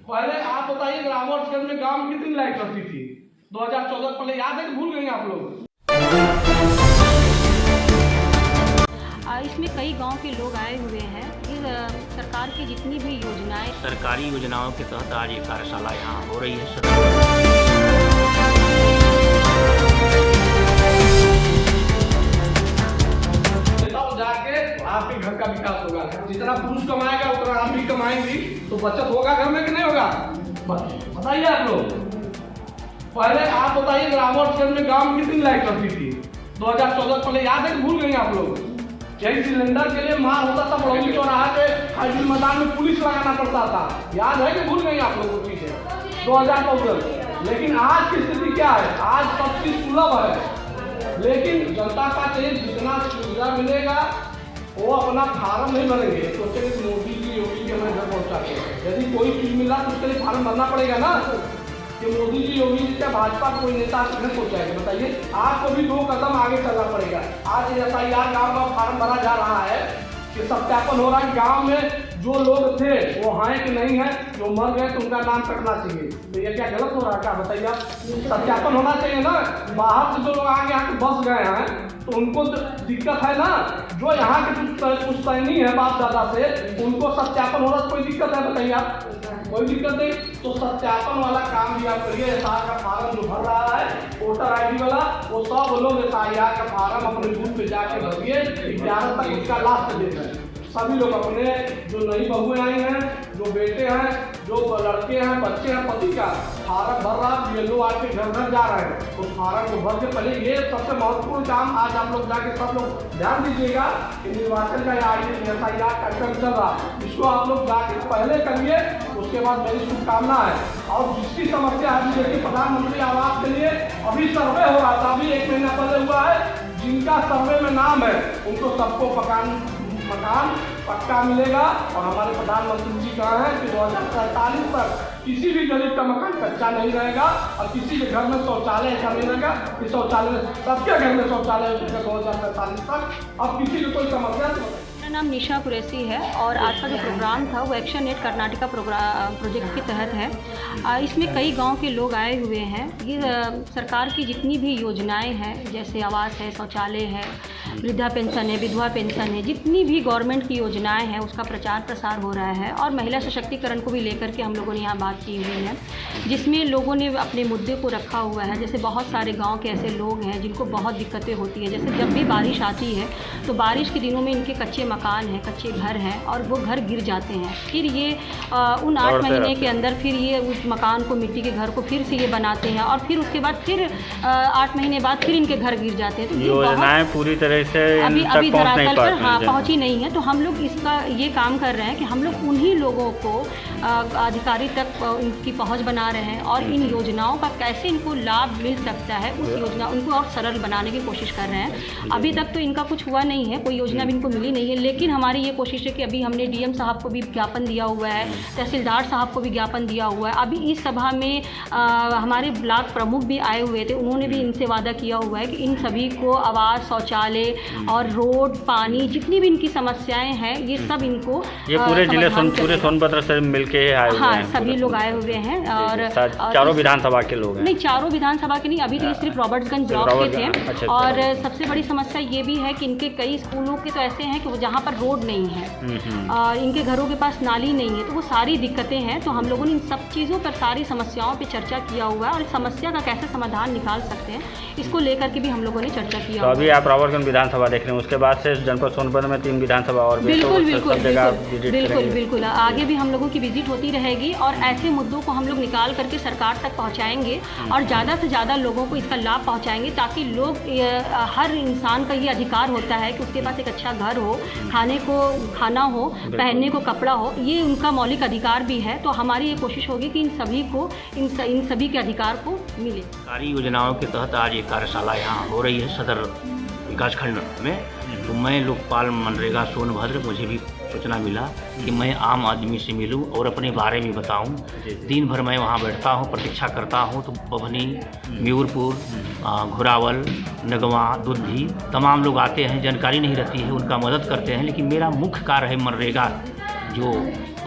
पहले आप बताइए रावतगंज में गांव में कितनी लाइट रहती थी 2014 पहले, याद है कि भूल गए आप लोग? इसमें कई गांव के लोग आए हुए हैं। फिर सरकार की जितनी भी योजनाएं, सरकारी योजनाओं के तहत आज ये कार्यशाला यहाँ हो रही है। जाके आपके घर का विकास होगा। जितना पुरुष कमाएगा उतना आप भी कमाएंगी, तो बचत होगा घर में कि नहीं होगा? बताइए आप लोग। पहले आप बताइए रावतगंज में गांव में कितनी लाइट रहती थी 2014 पहले, याद है कि भूल गए आप लोग? यही सिलेंडर के लिए मार होता था बड़ौनी चौराहा पे, हाईवे मैदान में पुलिस लगाना पड़ता था, याद है कि भूल गए आप लोग वो चीजें 2014? लेकिन आज की स्थिति क्या है? आज सब चीज सुलभ है, लेकिन जनता का चाहिए जितना सुविधा मिलेगा वो अपना फार्म नहीं भरेंगे, सोचेंगे कि मोदी जी योगी जी हमें घर पहुँचा के। यदि कोई चीज मिला तो उसके लिए फार्म भरना पड़ेगा ना, कि मोदी जी योगी जी क्या भाजपा कोई नेता नहीं पहुँचाएगा? बताइए, आपको भी 2 कदम आगे चलना पड़ेगा। आज SIR गाँव का फार्म भरा जा रहा है कि सत्यापन हो रहा है गाँव में जो लोग थे वो हैं कि नहीं है, जो मर गए तो उनका नाम कटना चाहिए। तो ये क्या गलत हो रहा है क्या? बताइए आप। सत्यापन होना चाहिए ना। बाहर से जो लोग आगे आके बस गए हैं तो उनको तो दिक्कत है ना, जो यहाँ के पुश्तैनी है बाप दादा से, उनको सत्यापन होना कोई दिक्कत है? बताइए आप। कोई दिक्कत नहीं। तो सत्यापन वाला काम भी आप करिए। SIR का फार्म जो भर रहा है वोटर ID वाला, वो सब लोग SIR का फार्म अपने बूथ पे जाके भरिए। 11 तक इसका लास्ट डेट है। सभी लोग अपने जो नई बहुएं आई हैं, जो बेटे हैं, जो लड़के हैं, बच्चे हैं, पति का फार्म भर रहा है, BLO आके घर घर जा रहे हैं। उस फार्म को भर के पहले, ये सबसे महत्वपूर्ण काम आज आप लोग जाके सब लोग ध्यान दीजिएगा कि निर्वाचन का SIR कार्यक्रम चल रहा है, इसको आप लोग जाके पहले करिए। उसके बाद मेरी शुभकामना है। और जिसकी समस्या अभी देखिए, प्रधानमंत्री आवास के लिए अभी सर्वे हो रहा था, अभी 1 महीना पहले हुआ है। जिनका सर्वे में नाम है उनको सबको मकान पक्का मिलेगा। और हमारे प्रधानमंत्री जी कहा है कि 2047 तक किसी भी गरीब का मकान कच्चा नहीं रहेगा और किसी के घर में शौचालय ऐसा नहीं रहेगा कि शौचालय सबके घर में शौचालय हो जाएगा 2047 तक। अब किसी को कोई समस्या नहीं। मेरा नाम निशा कुरैशी है और आज का जो प्रोग्राम था वो एक्शन एड कर्नाटका प्रोजेक्ट के तहत है। इसमें कई गांव के लोग आए हुए हैं। ये सरकार की जितनी भी योजनाएं हैं, जैसे आवास है, शौचालय है, वृद्धा पेंशन है, विधवा पेंशन है, जितनी भी गवर्नमेंट की योजनाएं हैं उसका प्रचार प्रसार हो रहा है। और महिला सशक्तिकरण को भी लेकर के हम लोगों ने यहाँ बात की हुई है, जिसमें लोगों ने अपने मुद्दे को रखा हुआ है। जैसे बहुत सारे गाँव के ऐसे लोग हैं जिनको बहुत दिक्कतें होती है। जैसे जब भी बारिश आती है तो बारिश के दिनों में इनके कच्चे मकान हैं, कच्चे घर हैं और वो घर गिर जाते हैं। फिर ये उन 8 महीने के अंदर फिर ये उस मकान को, मिट्टी के घर को फिर से ये बनाते हैं और फिर उसके बाद फिर 8 महीने बाद फिर इनके घर गिर जाते हैं। तो योजनाएं पूरी तरह से अभी धरातल पर पहुंची नहीं है। तो हम लोग इसका ये काम कर रहे हैं कि हम लोग उन्हीं लोगों को अधिकारी तक उनकी पहुंच बना रहे हैं और इन योजनाओं का कैसे इनको लाभ मिल सकता है उस योजना उनको और सरल बनाने की कोशिश कर रहे हैं। अभी तक तो इनका कुछ हुआ नहीं है, कोई योजना भी इनको मिली नहीं है, लेकिन हमारी ये कोशिश है कि अभी हमने DM साहब को भी ज्ञापन दिया हुआ है, तहसीलदार साहब को भी ज्ञापन दिया हुआ है। अभी इस सभा में हमारे ब्लॉक प्रमुख भी आए हुए थे, उन्होंने भी इनसे वादा किया हुआ है कि इन सभी को आवास, शौचालय और रोड, पानी, जितनी भी इनकी समस्याएं हैं ये सब इनको ये पूरे जिले पूरे सोनभद्र से मिलके आए हुए हैं। सभी लोग आए हुए हैं और चारों विधानसभा के लोग हैं। नहीं, चारों विधानसभा के नहीं, अभी तो ये सिर्फ रॉबर्ट्सगंज ब्लॉक के थे। अच्छा, और सबसे बड़ी समस्या ये भी है कि इनके कई स्कूलों के तो ऐसे हैं कि वो जहाँ पर रोड नहीं है और इनके घरों के पास नाली नहीं है, तो वो सारी दिक्कतें हैं। तो हम लोगों ने इन सब चीज़ों पर, सारी समस्याओं पर चर्चा किया हुआ है और समस्या का कैसे समाधान निकाल सकते हैं इसको लेकर के भी हम लोगों ने चर्चा किया। तो अभी आप रावतगंज विधानसभा देख रहे हैं, उसके बाद से जनपद सोनभद्र में 3 विधानसभा और बिल्कुल आगे भी हम लोगों की विजिट होती रहेगी और ऐसे मुद्दों को हम लोग निकाल करके सरकार तक पहुंचाएंगे और ज़्यादा से ज़्यादा लोगों को इसका लाभ पहुंचाएंगे, ताकि लोग, हर इंसान का ये अधिकार होता है कि उसके पास एक अच्छा घर हो, खाने को खाना हो, पहनने को कपड़ा हो, ये उनका मौलिक अधिकार भी है। तो हमारी ये कोशिश होगी कि इन सभी को, इन सभी के अधिकार को मिले। सरकारी योजनाओं के तहत आज ये कार्यशाला यहाँ हो रही है सदर विकासखंड में। तो मैं लोकपाल मनरेगा सोनभद्र, मुझे भी सूचना मिला कि मैं आम आदमी से मिलूं और अपने बारे में बताऊं। दिन भर मैं वहां बैठता हूं, प्रतीक्षा करता हूं। तो बभनी, म्यूरपुर, घोरावल, नगवा, दुद्धी तमाम लोग आते हैं, जानकारी नहीं रहती है, उनका मदद करते हैं। लेकिन मेरा मुख्य कार्य है मनरेगा, जो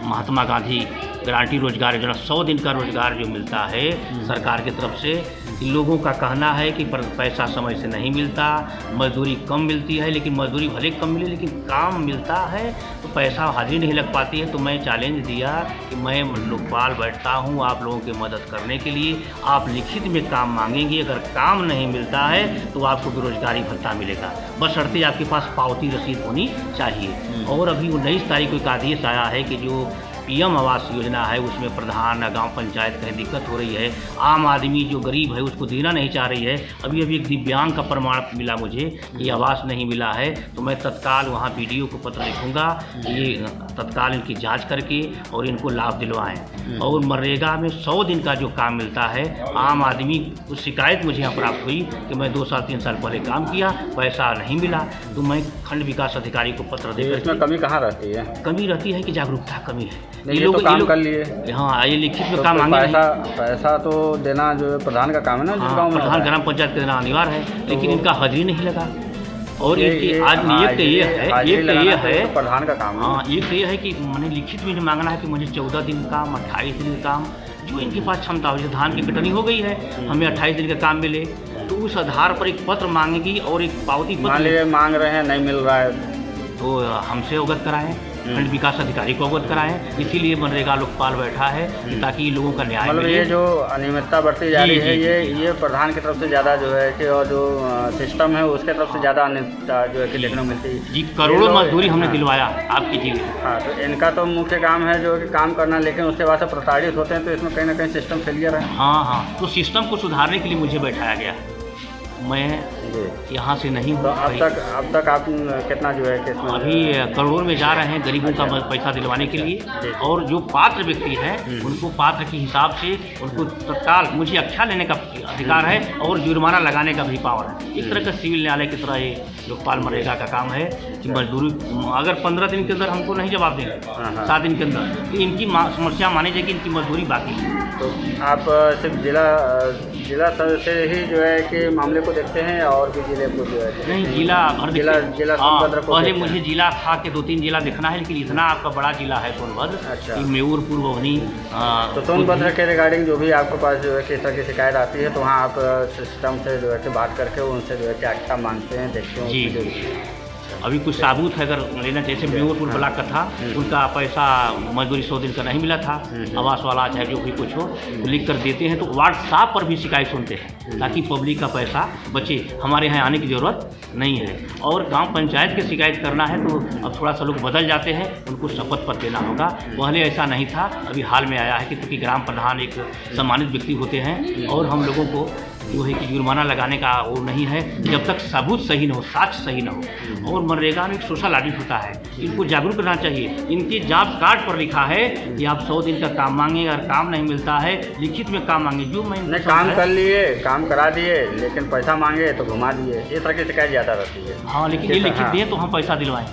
महात्मा गांधी गारंटी रोजगार योजना 100 दिन का रोजगार जो मिलता है सरकार की तरफ से। इन लोगों का कहना है कि पैसा समय से नहीं मिलता, मजदूरी कम मिलती है, लेकिन मजदूरी भले कम मिले लेकिन काम मिलता है तो पैसा हाजिरी नहीं लग पाती है। तो मैं चैलेंज दिया कि मैं लोकपाल बैठता हूँ आप लोगों की मदद करने के लिए, आप लिखित में काम मांगेंगे, अगर काम नहीं मिलता है तो आपको बेरोजगारी भत्ता मिलेगा, बशर्ते आपके पास पावती रसीद होनी चाहिए। और अभी 19 तारीख को एक आदेश आया है कि जो पीएम आवास योजना है उसमें प्रधान गांव पंचायत कहीं दिक्कत हो रही है, आम आदमी जो गरीब है उसको देना नहीं चाह रही है। अभी एक दिव्यांग का प्रमाण मिला मुझे कि आवास नहीं मिला है, तो मैं तत्काल वहां बीडीओ को पत्र लिखूंगा कि ये तत्काल इनकी जांच करके और इनको लाभ दिलवाएं। और मनरेगा में 100 दिन का जो काम मिलता है, आम आदमी को शिकायत मुझे यहाँ प्राप्त हुई कि मैं 2 साल 3 साल पहले काम किया, पैसा नहीं मिला, तो मैं खंड विकास अधिकारी को पत्र देकर इसमें कमी कहाँ रहती है? कमी रहती है कि जागरूकता कमी है। ये लोग काम कर लिए, हाँ ये लिखित में तो काम मांगे पैसा तो देना जो है प्रधान का काम है ना, जिस गाँव में प्रधान ग्राम पंचायत के देना अनिवार्य है, लेकिन इनका हाजिरी नहीं लगा। और इनकी आज नियत ये है प्रधान का काम है। हाँ, एक तो ये है कि मैंने लिखित में मांगना है कि मुझे 14 दिन काम, 28 दिन का काम, जो इनके पास क्षमता हो। जैसे धान की कटनी हो गई है, हमें 28 दिन का काम मिले, तो उस आधार पर एक पत्र मांगेगी और एक पावती पत्र मांग रहे हैं, नहीं मिल रहा है तो हमसे अवगत कराएं, खंड विकास अधिकारी को अवगत कराएं। इसीलिए मनरेगा लोकपाल बैठा है कि ताकि लोगों का न्याय मतलब मिले। ये जो अनियमितता बढ़ती जा रही है, ये प्रधान की तरफ से ज़्यादा जो है कि, और जो सिस्टम है उसके तरफ से ज़्यादा अनियमितता जो है कि देखने को मिलती है। जी करोड़ों मजदूरी हमने दिलवाया आपकी चीज़। हाँ, तो इनका तो मुख्य काम है जो कि काम करना, लेकिन उसके बाद से प्रताड़ित होते हैं, तो इसमें कहीं ना कहीं सिस्टम फेलियर है। हाँ, तो सिस्टम को सुधारने के लिए मुझे बैठाया गया, मैं यहाँ से नहीं तो हूँ। अब तक आप कितना जो है कि इसमें अभी करोड़ों में जा रहे हैं गरीबों का पैसा दिलवाने के लिए, और जो पात्र व्यक्ति है उनको पात्र के हिसाब से उनको तत्काल मुझे अच्छा लेने का अधिकार है और जुर्माना लगाने का भी पावर है। इस तरह का सिविल न्यायालय की तरह ये लोकपाल मनरेगा का काम है कि मजदूरी अगर 15 दिन के अंदर हमको नहीं जवाब देंगे, 7 दिन के अंदर, तो इनकी समस्या मानी जाएगी, इनकी मजदूरी बाकी है। तो आप सिर्फ जिला स्तर से ही जो है कि मामले को देखते हैं और भी जिले को जो है? नहीं, जिला सोनभद्र को पहले मुझे जिला था कि 2-3 जिला देखना है, लेकिन इतना आपका बड़ा जिला है सोनभद्र। अच्छा, मेऊरपुर, बभनी। तो सोनभद्र के रिगार्डिंग जो भी आपके पास जो है कि इस तरह की शिकायत आती है, तो वहाँ आप सिस्टम से जो है कि बात करके उनसे जो है कि अच्छा मांगते हैं, देखते हैं जी। अभी कुछ साबुत है अगर लेना, जैसे मेऊरपुर ब्लॉक का था, उनका पैसा मजदूरी 100 दिन का नहीं मिला था, आवास वाला चाहे जो भी कुछ हो तो लिख कर देते हैं, तो वार्ड साहब पर भी शिकायत सुनते हैं ताकि पब्लिक का पैसा बचे, हमारे यहाँ आने की ज़रूरत नहीं है। और गांव पंचायत की शिकायत करना है तो अब थोड़ा सा लोग बदल जाते हैं, उनको शपथ पत्र देना होगा, पहले ऐसा नहीं था। अभी हाल में आया है कि क्योंकि ग्राम प्रधान एक सम्मानित व्यक्ति होते हैं और हम लोगों को जो है कि जुर्माना लगाने का वो नहीं है जब तक सबूत सही न हो, साक्ष्य सही न हो। और मनरेगा में एक सोशल ऑडिट होता है, इनको जागरूक करना चाहिए। इनके जॉब कार्ड पर लिखा है कि आप 100 दिन का काम मांगे, अगर काम नहीं मिलता है लिखित में काम मांगे। जो मैं काम कर लिए, काम करा दिए, लेकिन पैसा मांगे तो घुमा दिए, इस तरह की शिकायत ज़्यादा रहती है। हाँ, लेकिन ये लिखित दिए तो हम पैसा दिलवाएं।